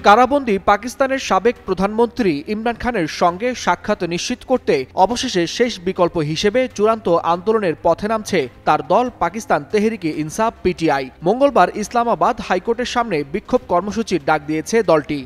কারাবন্দী পাকিস্তানের সাবেক প্রধানমন্ত্রী ইমরান খানের সঙ্গে সাক্ষাৎ নিশ্চিত করতে অবশেষে শেষ বিকল্প হিসেবে চূড়ান্ত আন্দোলনের পথে নামছে তার দল পাকিস্তান তেহরিকে ইনসাফ পিটিআই। মঙ্গলবার ইসলামাবাদ হাইকোর্টের সামনে বিক্ষোভ কর্মসূচির ডাক দিয়েছে দলটি।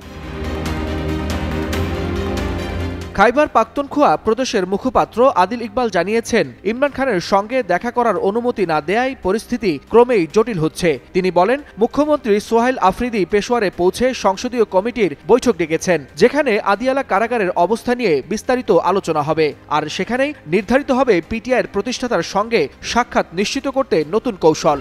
খাইবার পাখতুনখোয়া প্রদেশের মুখপাত্র আদিল ইকবাল জানিয়েছেন, ইমরান খানের সঙ্গে দেখা করার অনুমতি না দেয়ায় পরিস্থিতি ক্রমেই জটিল হচ্ছে। তিনি বলেন, মুখ্যমন্ত্রী সোহাইল আফ্রিদি পেশোয়ারে পৌঁছে সংসদীয় কমিটির বৈঠক ডেকেছেন, যেখানে আদিয়ালা কারাগারের অবস্থা নিয়ে বিস্তারিত আলোচনা হবে। আর সেখানেই নির্ধারিত হবে পিটিআইয়ের প্রতিষ্ঠাতার সঙ্গে সাক্ষাৎ নিশ্চিত করতে নতুন কৌশল।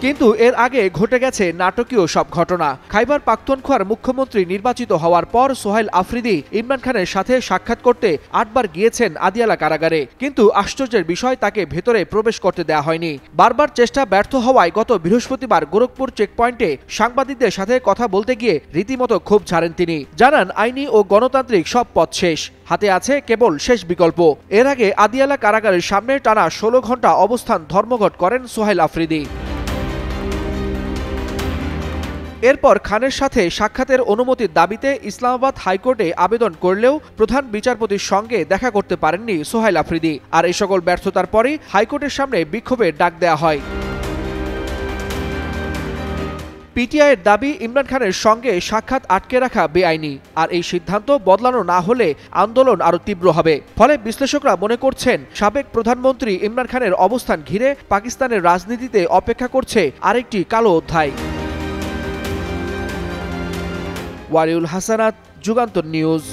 কিন্তু এর আগে ঘটে গেছে নাটকীয় সব ঘটনা। খাইবার পাখতুনখোয়ার মুখ্যমন্ত্রী নির্বাচিত হওয়ার পর সোহাইল আফ্রিদি ইমরান খানের সাথে সাক্ষাৎ করতে 8 বার গিয়েছেন আদিয়ালা কারাগারে, কিন্তু আশ্চর্যের বিষয় তাকে ভেতরে প্রবেশ করতে দেয়া হয়নি। বারবার চেষ্টা ব্যর্থ হওয়ায় গত বৃহস্পতিবার গোরখপুর চেকপয়েন্টে সাংবাদিকদের সাথে কথা বলতে গিয়ে রীতিমতো ক্ষোভ ঝাড়েন তিনি। জানান, আইনি ও গণতান্ত্রিক সব পথ শেষ, হাতে আছে কেবল শেষ বিকল্প। এর আগে আদিয়ালা কারাগারের সামনে টানা 16 ঘণ্টা অবস্থান ধর্মঘট করেন সোহাইল আফ্রিদি। এরপর খানের সাথে সাক্ষাতের অনুমতির দাবিতে ইসলামাবাদ হাইকোর্টে আবেদন করলেও প্রধান বিচারপতির সঙ্গে দেখা করতে পারেননি সোহাইল আফ্রিদি। আর এই সকল ব্যর্থতার পরই হাইকোর্টের সামনে বিক্ষোভের ডাক দেয়া হয়। পিটিআইয়ের দাবি, ইমরান খানের সঙ্গে সাক্ষাৎ আটকে রাখা বেআইনি, আর এই সিদ্ধান্ত বদলানো না হলে আন্দোলন আরও তীব্র হবে। ফলে বিশ্লেষকরা মনে করছেন, সাবেক প্রধানমন্ত্রী ইমরান খানের অবস্থান ঘিরে পাকিস্তানের রাজনীতিতে অপেক্ষা করছে আরেকটি কালো অধ্যায়। ওয়ারিউল হাসানাত, যুগান্তর নিউজ।